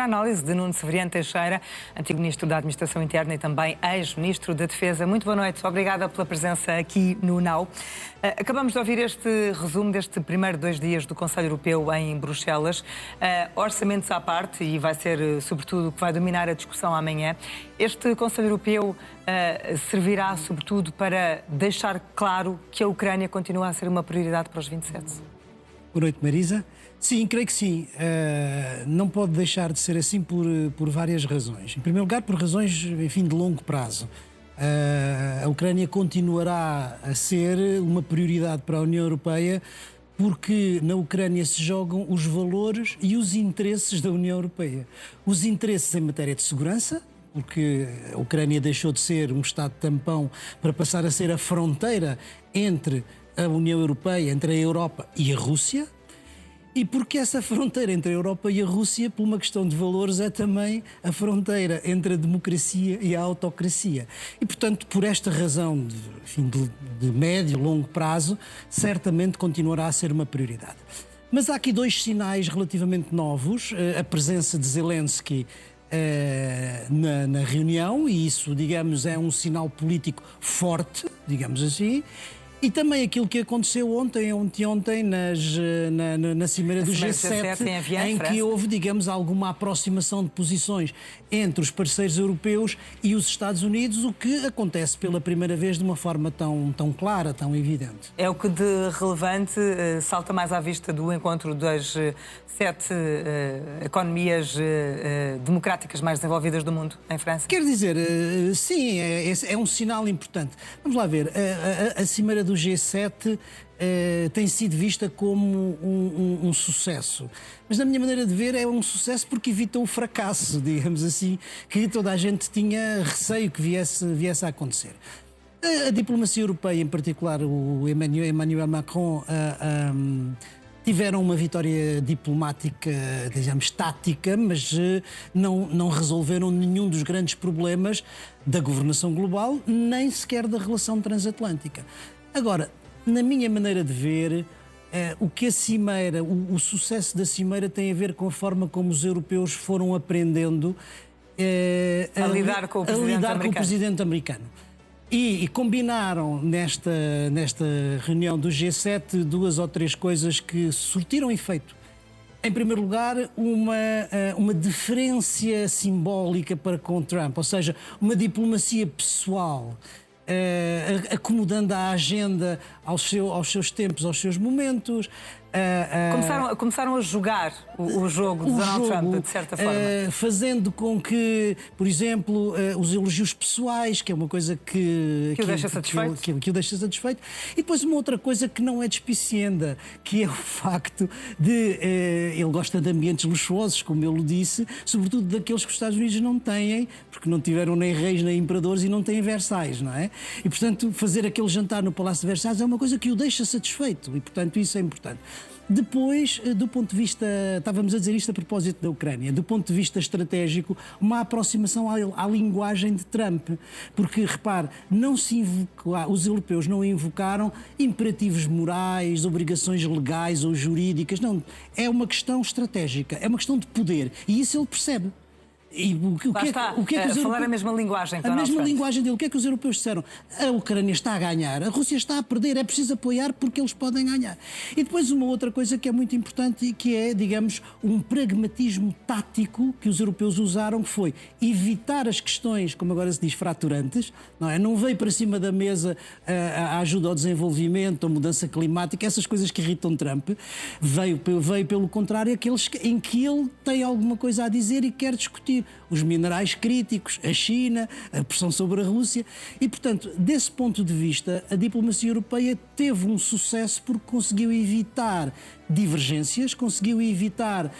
primeira análise de Nuno Severiano Teixeira, antigo Ministro da Administração Interna e também ex-Ministro da Defesa. Muito boa noite, obrigada pela presença aqui no Now. Acabamos de ouvir este resumo deste primeiro 2 dias do Conselho Europeu em Bruxelas. Orçamentos à parte, e vai ser sobretudo o que vai dominar a discussão amanhã. Este Conselho Europeu servirá sobretudo para deixar claro que a Ucrânia continua a ser uma prioridade para os 27. Boa noite, Marisa. Sim, creio que sim. Não pode deixar de ser assim por várias razões. Em primeiro lugar, por razões, enfim, de longo prazo. A Ucrânia continuará a ser uma prioridade para a União Europeia porque na Ucrânia se jogam os valores e os interesses da União Europeia. Os interesses em matéria de segurança, porque a Ucrânia deixou de ser um Estado tampão para passar a ser a fronteira entre a União Europeia, entre a Europa e a Rússia, e porque essa fronteira entre a Europa e a Rússia, por uma questão de valores, é também a fronteira entre a democracia e a autocracia. E, portanto, por esta razão de médio e longo prazo, certamente continuará a ser uma prioridade. Mas há aqui 2 sinais relativamente novos. A presença de Zelensky na reunião, e isso, digamos, é um sinal político forte, digamos assim. E também aquilo que aconteceu ontem na Cimeira do G7, em que houve, digamos, alguma aproximação de posições entre os parceiros europeus e os Estados Unidos, o que acontece pela primeira vez de uma forma tão clara, tão evidente. É o que de relevante salta mais à vista do encontro das 7 economias democráticas mais desenvolvidas do mundo, em França? Quer dizer, sim, é um sinal importante. Vamos lá ver, a Cimeira do G7 tem sido vista como um sucesso. Mas, na minha maneira de ver, é um sucesso porque evita o fracasso, digamos assim, que toda a gente tinha receio que viesse a acontecer. A diplomacia europeia, em particular o Emmanuel Macron, tiveram uma vitória diplomática, digamos, tática, mas não resolveram nenhum dos grandes problemas da governação global, nem sequer da relação transatlântica. Agora, na minha maneira de ver, o que a Cimeira, o sucesso da Cimeira tem a ver com a forma como os europeus foram aprendendo a lidar com o presidente americano. E combinaram nesta reunião do G7 2 ou 3 coisas que surtiram efeito. Em primeiro lugar, uma deferência simbólica para com Trump, ou seja, uma diplomacia pessoal, acomodando a agenda aos seus tempos, aos seus momentos. Começaram a jogar o jogo de Donald Trump, de certa forma. Fazendo com que, por exemplo, os elogios pessoais, que é uma coisa que o deixa satisfeito. Que o deixa satisfeito. E depois uma outra coisa que não é despicienda, que é o facto de ele gosta de ambientes luxuosos, como ele disse, sobretudo daqueles que os Estados Unidos não têm, porque não tiveram nem reis nem imperadores e não têm Versailles, não é? E, portanto, fazer aquele jantar no Palácio de Versailles é uma coisa que o deixa satisfeito e, portanto, isso é importante. Depois, do ponto de vista, estávamos a dizer isto a propósito da Ucrânia, do ponto de vista estratégico, uma aproximação à linguagem de Trump. Porque, repare, os europeus não invocaram imperativos morais, obrigações legais ou jurídicas, não. É uma questão estratégica, é uma questão de poder. E isso ele percebe. E o que é que falar a mesma linguagem. A mesma linguagem dele. O que é que os europeus disseram? A Ucrânia está a ganhar, a Rússia está a perder, é preciso apoiar porque eles podem ganhar. E depois uma outra coisa que é muito importante e que é, digamos, um pragmatismo tático que os europeus usaram, que foi evitar as questões, como agora se diz, fraturantes, não é? Não veio para cima da mesa a ajuda ao desenvolvimento, a mudança climática, essas coisas que irritam Trump. Veio pelo contrário, aqueles em que ele tem alguma coisa a dizer e quer discutir. Os minerais críticos, a China, a pressão sobre a Rússia. E, portanto, desse ponto de vista, a diplomacia europeia teve um sucesso porque conseguiu evitar divergências, conseguiu evitar,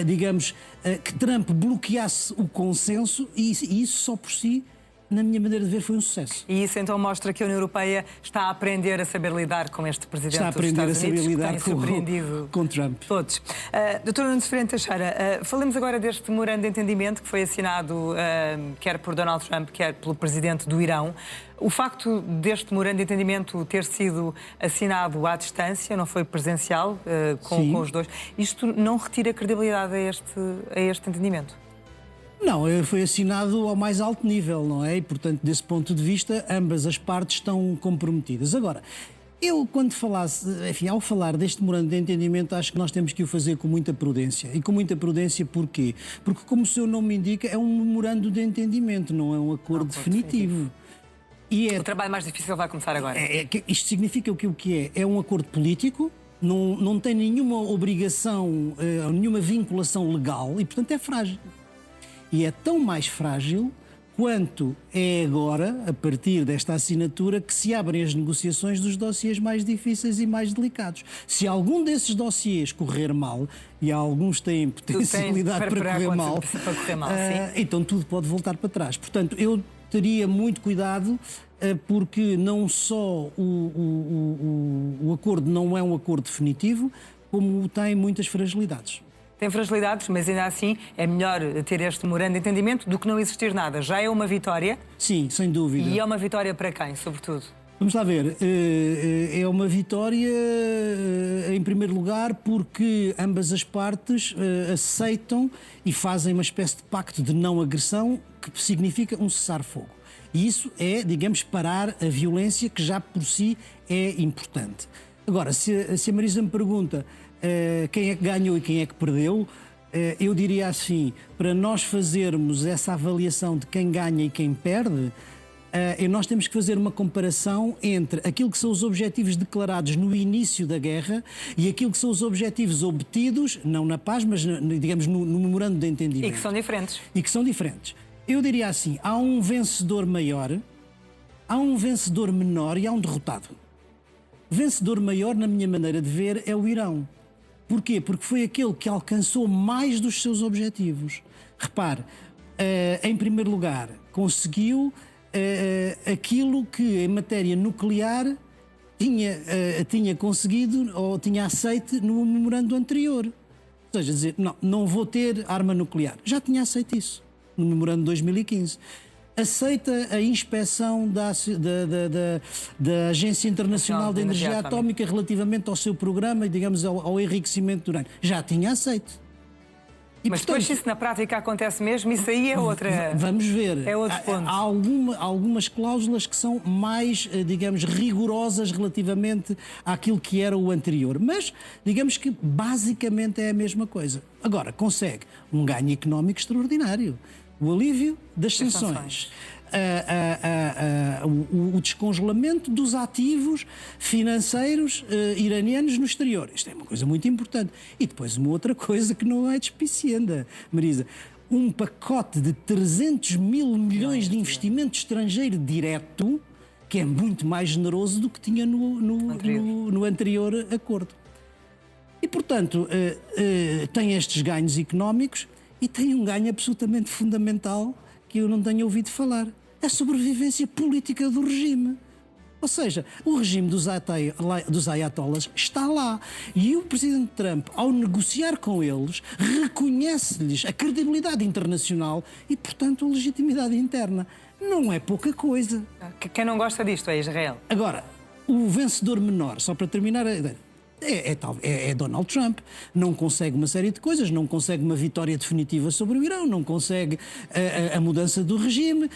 digamos, que Trump bloqueasse o consenso e isso só por si, na minha maneira de ver, foi um sucesso. E isso então mostra que a União Europeia está a aprender a saber lidar com este presidente dos Estados Unidos, está a aprender a saber lidar com Trump. Todos. Doutor Nuno Severiano Teixeira, falemos agora deste memorando de entendimento que foi assinado quer por Donald Trump, quer pelo presidente do Irão. O facto deste memorando de entendimento ter sido assinado à distância, não foi presencial, com os dois, isto não retira credibilidade a este entendimento? Não, foi assinado ao mais alto nível, não é? E, portanto, desse ponto de vista, ambas as partes estão comprometidas. Agora, eu, quando falasse, enfim, ao falar deste memorando de entendimento, acho que nós temos que o fazer com muita prudência. E com muita prudência porquê? Porque, como o seu nome indica, é um memorando de entendimento, não é um acordo definitivo. E O trabalho mais difícil vai começar agora. isto significa o que é? É um acordo político, não tem nenhuma obrigação, nenhuma vinculação legal e, portanto, é frágil. E é tão mais frágil quanto é agora, a partir desta assinatura, que se abrem as negociações dos dossiês mais difíceis e mais delicados. Se algum desses dossiês correr mal, e alguns têm potencialidade para correr mal, então tudo pode voltar para trás. Portanto, eu teria muito cuidado, porque não só o acordo não é um acordo definitivo, como tem muitas fragilidades. Tem fragilidades, mas ainda assim é melhor ter este memorando de entendimento do que não existir nada. Já é uma vitória. Sim, sem dúvida. E é uma vitória para quem, sobretudo? Vamos lá ver. É uma vitória, em primeiro lugar, porque ambas as partes aceitam e fazem uma espécie de pacto de não agressão, que significa um cessar-fogo. E isso é, digamos, parar a violência, que já por si é importante. Agora, se a Marisa me pergunta quem é que ganhou e quem é que perdeu, eu diria assim, para nós fazermos essa avaliação de quem ganha e quem perde, nós temos que fazer uma comparação entre aquilo que são os objetivos declarados no início da guerra e aquilo que são os objetivos obtidos, não na paz, mas digamos no memorando de entendimento. E que são diferentes. E que são diferentes. Eu diria assim, há um vencedor maior, há um vencedor menor e há um derrotado. O vencedor maior, na minha maneira de ver, é o Irão. Porquê? Porque foi aquele que alcançou mais dos seus objetivos. Repare, em primeiro lugar, conseguiu aquilo que em matéria nuclear tinha conseguido ou tinha aceito no memorando anterior. Ou seja, dizer, não vou ter arma nuclear. Já tinha aceito isso no memorando de 2015. Aceita a inspeção da Agência Internacional de Energia Atómica relativamente ao seu programa e, digamos, ao enriquecimento do urânio. Já tinha aceito. E, mas portanto, depois, se isso na prática acontece mesmo, isso aí é outra... Vamos ver. É outro ponto. Há algumas cláusulas que são mais, digamos, rigorosas relativamente àquilo que era o anterior. Mas, digamos que, basicamente é a mesma coisa. Agora, consegue um ganho económico extraordinário. O alívio das sanções, o descongelamento dos ativos financeiros iranianos no exterior. Isto é uma coisa muito importante. E depois uma outra coisa que não é despicienda, Marisa. Um pacote de 300 mil milhões de investimento estrangeiro direto, que é muito mais generoso do que tinha no anterior acordo. E, portanto, tem estes ganhos económicos. E tem um ganho absolutamente fundamental que eu não tenho ouvido falar. A sobrevivência política do regime. Ou seja, o regime dos ayatollahs está lá. E o presidente Trump, ao negociar com eles, reconhece-lhes a credibilidade internacional e, portanto, a legitimidade interna. Não é pouca coisa. Quem não gosta disto é Israel. Agora, o vencedor menor, só para terminar a ideia, é Donald Trump. Não consegue uma série de coisas, não consegue uma vitória definitiva sobre o Irão, não consegue a mudança do regime,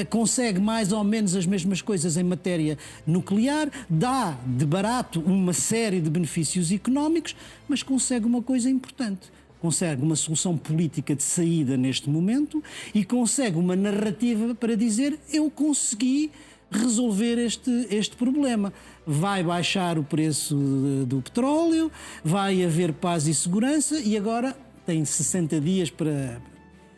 consegue mais ou menos as mesmas coisas em matéria nuclear, dá de barato uma série de benefícios económicos, mas consegue uma coisa importante. Consegue uma solução política de saída neste momento e consegue uma narrativa para dizer: eu consegui resolver este problema. Vai baixar o preço do petróleo, vai haver paz e segurança e agora tem 60 dias para...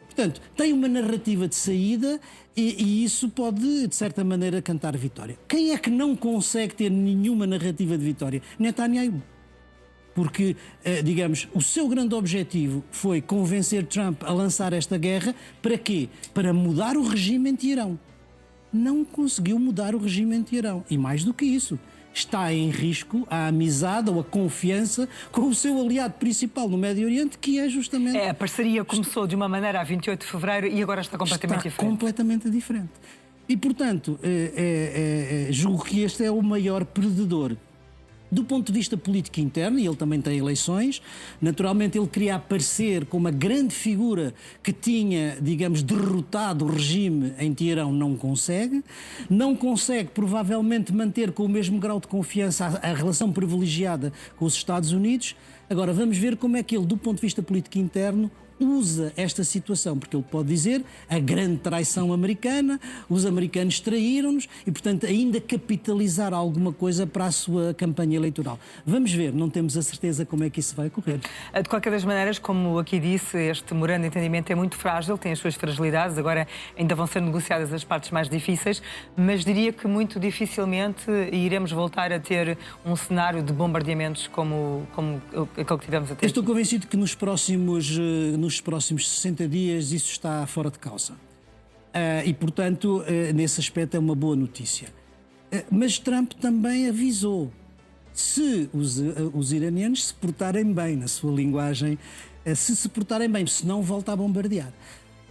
Portanto, tem uma narrativa de saída e isso pode, de certa maneira, cantar vitória. Quem é que não consegue ter nenhuma narrativa de vitória? Netanyahu. Porque, digamos, o seu grande objetivo foi convencer Trump a lançar esta guerra. Para quê? Para mudar o regime em Teherão. Não conseguiu mudar o regime em Teherão. E mais do que isso, está em risco a amizade ou a confiança com o seu aliado principal no Médio Oriente, que é justamente... A parceria começou de uma maneira a 28 de fevereiro e agora está completamente diferente. Completamente diferente. E, portanto, julgo que este é o maior perdedor. Do ponto de vista político interno, e ele também tem eleições, naturalmente ele queria aparecer como uma grande figura que tinha, digamos, derrotado o regime em Teherão, não consegue. Não consegue, provavelmente, manter com o mesmo grau de confiança a relação privilegiada com os Estados Unidos. Agora, vamos ver como é que ele, do ponto de vista político interno, usa esta situação, porque ele pode dizer a grande traição americana, os americanos traíram-nos e, portanto, ainda capitalizar alguma coisa para a sua campanha eleitoral. Vamos ver, não temos a certeza como é que isso vai ocorrer. De qualquer das maneiras, como aqui disse, este memorando de entendimento é muito frágil, tem as suas fragilidades, agora ainda vão ser negociadas as partes mais difíceis, mas diria que muito dificilmente iremos voltar a ter um cenário de bombardeamentos como aquele que tivemos até Eu estou aqui. convencido que nos próximos 60 dias isso está fora de causa. E, portanto, nesse aspecto é uma boa notícia. Mas Trump também avisou, se os iranianos se portarem bem, na sua linguagem, se portarem bem, se não volta a bombardear.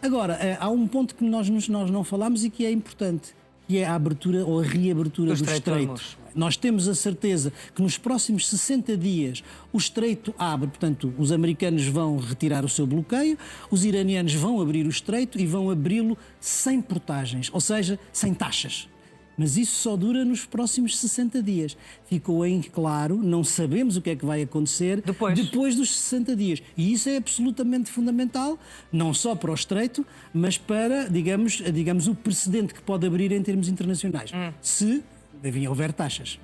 Agora, há um ponto que nós não falámos e que é importante, que é a abertura ou a reabertura do Estreito. Nós temos a certeza que nos próximos 60 dias o Estreito abre, portanto, os americanos vão retirar o seu bloqueio, os iranianos vão abrir o Estreito e vão abri-lo sem portagens, ou seja, sem taxas. Mas isso só dura nos próximos 60 dias. Ficou em claro, não sabemos o que é que vai acontecer depois dos 60 dias. E isso é absolutamente fundamental, não só para o Estreito, mas para, digamos, o precedente que pode abrir em termos internacionais. Se, enfim, houver taxas.